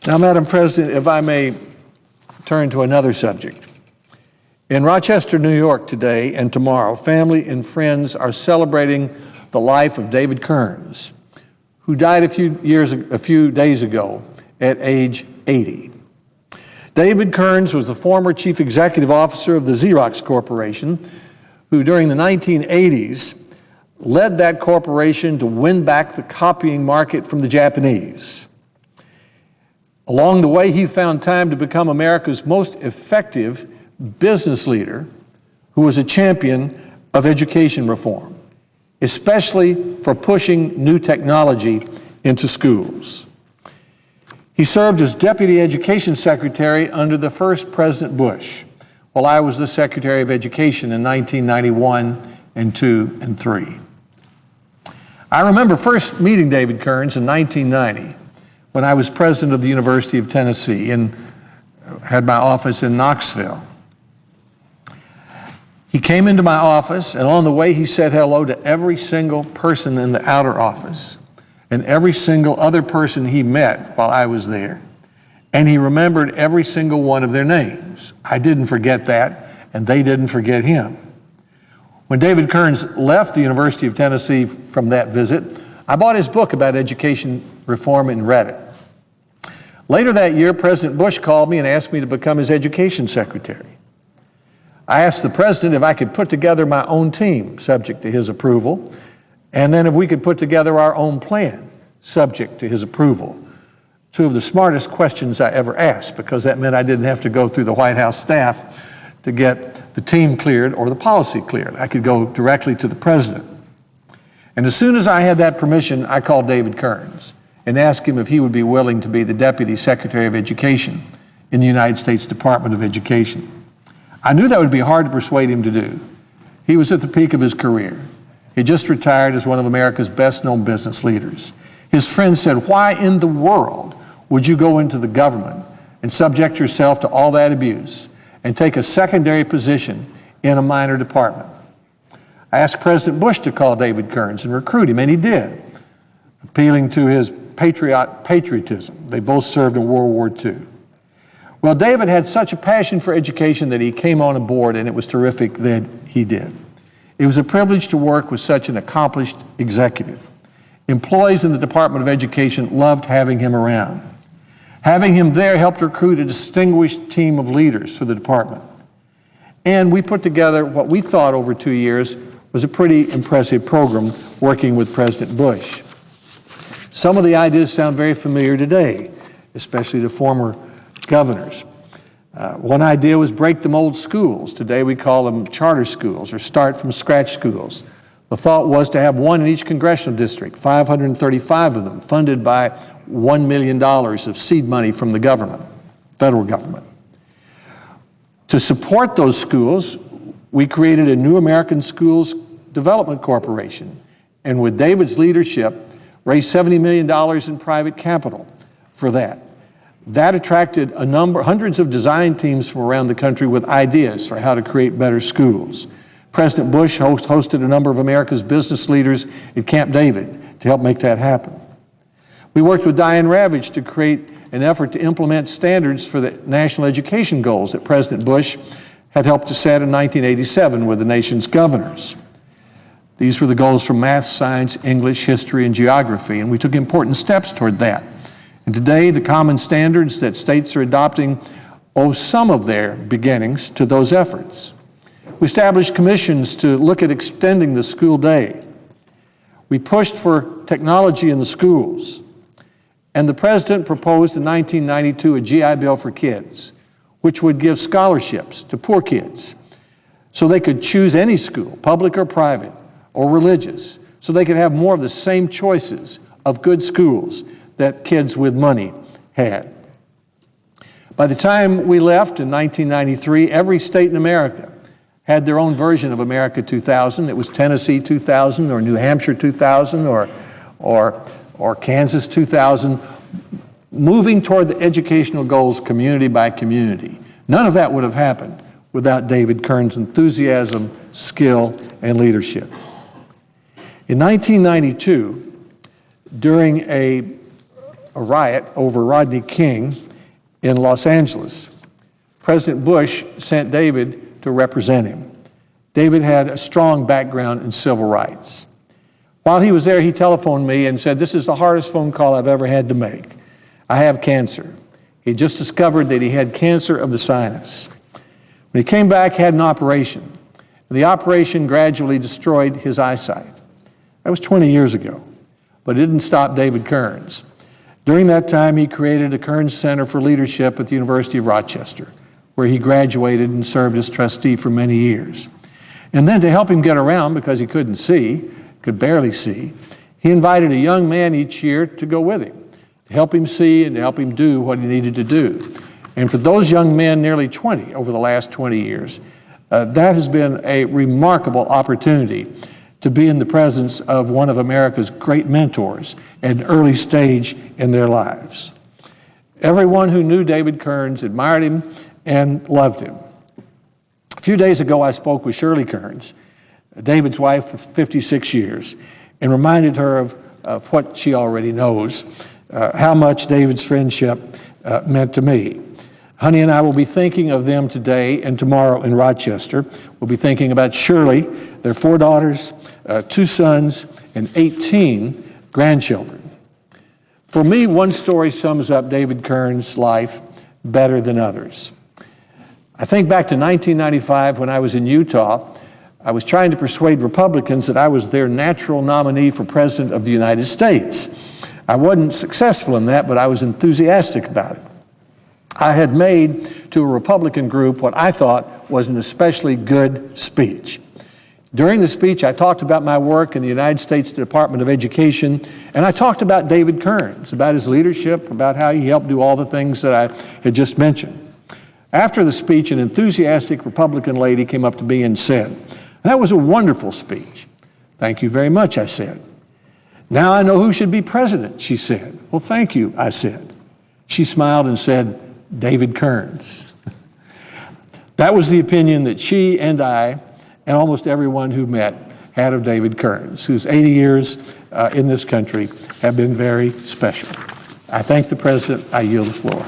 Now, Madam President, if I may turn to another subject. In Rochester, New York today and tomorrow, family and friends are celebrating the life of David Kearns, who died a few days ago at age 80. David Kearns was the former chief executive officer of the Xerox Corporation, who during the 1980s led that corporation to win back the copying market from the Japanese. Along the way, he found time to become America's most effective business leader who was a champion of education reform, especially for pushing new technology into schools. He served as Deputy Education Secretary under the first President Bush, while I was the Secretary of Education in 1991 and 2 and 3. I remember first meeting David Kearns in 1990 when I was president of the University of Tennessee and had my office in Knoxville. He came into my office, and on the way he said hello to every single person in the outer office and every single other person he met while I was there. And he remembered every single one of their names. I didn't forget that, and they didn't forget him. When David Kearns left the University of Tennessee from that visit, I bought his book about education reform and read it. Later that year, President Bush called me and asked me to become his education secretary. I asked the president if I could put together my own team, subject to his approval, and then if we could put together our own plan, subject to his approval. Two of the smartest questions I ever asked, because that meant I didn't have to go through the White House staff to get the team cleared or the policy cleared. I could go directly to the president. And as soon as I had that permission, I called David Kearns and asked him if he would be willing to be the Deputy Secretary of Education in the United States Department of Education. I knew that would be hard to persuade him to do. He was at the peak of his career. He just retired as one of America's best-known business leaders. His friends said, "Why in the world would you go into the government and subject yourself to all that abuse and take a secondary position in a minor department?" I asked President Bush to call David Kearns and recruit him, and he did, appealing to his patriotism. They both served in World War II. Well, David had such a passion for education that he came on board, and it was terrific that he did. It was a privilege to work with such an accomplished executive. Employees in the Department of Education loved having him around. Having him there helped recruit a distinguished team of leaders for the department. And we put together what we thought over 2 years was a pretty impressive program working with President Bush. Some of the ideas sound very familiar today, especially to former governors. One idea was break the mold schools. Today we call them charter schools or start from scratch schools. The thought was to have one in each congressional district, 535 of them, funded by $1 million of seed money from the government, federal government. To support those schools, we created a New American Schools Development Corporation, and with David's leadership, raised $70 million in private capital for that. That attracted hundreds of design teams from around the country with ideas for how to create better schools. President Bush hosted a number of America's business leaders at Camp David to help make that happen. We worked with Diane Ravitch to create an effort to implement standards for the national education goals that President Bush had helped to set in 1987 with the nation's governors. These were the goals for math, science, English, history, and geography, and we took important steps toward that. And today, the common standards that states are adopting owe some of their beginnings to those efforts. We established commissions to look at extending the school day. We pushed for technology in the schools. And the president proposed in 1992 a GI Bill for kids, which would give scholarships to poor kids so they could choose any school, public or private or religious, so they could have more of the same choices of good schools that kids with money had. By the time we left in 1993, every state in America had their own version of America 2000. It was Tennessee 2000 or New Hampshire 2000 or Kansas 2000, moving toward the educational goals community by community. None of that would have happened without David Kearns' enthusiasm, skill, and leadership. In 1992, during a a riot over Rodney King in Los Angeles. President Bush sent David to represent him. David had a strong background in civil rights. While he was there, he telephoned me and said, "This is the hardest phone call I've ever had to make. I have cancer." He had just discovered that he had cancer of the sinus. When he came back, he had an operation. The operation gradually destroyed his eyesight. That was 20 years ago, but it didn't stop David Kearns. During that time, he created a Kearns Center for Leadership at the University of Rochester, where he graduated and served as trustee for many years. And then to help him get around, because he couldn't see, could barely see, he invited a young man each year to go with him, to help him see and to help him do what he needed to do. And for those young men, nearly 20 over the last 20 years, that has been a remarkable opportunity to be in the presence of one of America's great mentors at an early stage in their lives. Everyone who knew David Kearns admired him and loved him. A few days ago, I spoke with Shirley Kearns, David's wife for 56 years, and reminded her of what she already knows, how much David's friendship meant to me. Honey and I will be thinking of them today and tomorrow in Rochester. We'll be thinking about Shirley, their 4 daughters, 2 sons, and 18 grandchildren. For me, one story sums up David Kearns' life better than others. I think back to 1995 when I was in Utah. I was trying to persuade Republicans that I was their natural nominee for President of the United States. I wasn't successful in that, but I was enthusiastic about it. I had made to a Republican group what I thought was an especially good speech. During the speech, I talked about my work in the United States Department of Education, and I talked about David Kearns, about his leadership, about how he helped do all the things that I had just mentioned. After the speech, an enthusiastic Republican lady came up to me and said, "That was a wonderful speech." "Thank you very much," I said. "Now I know who should be president," she said. "Well, thank you," I said. She smiled and said, "David Kearns." That was the opinion that she and I and almost everyone who met had of David Kearns, whose 80 years in this country have been very special. I thank the President. I yield the floor.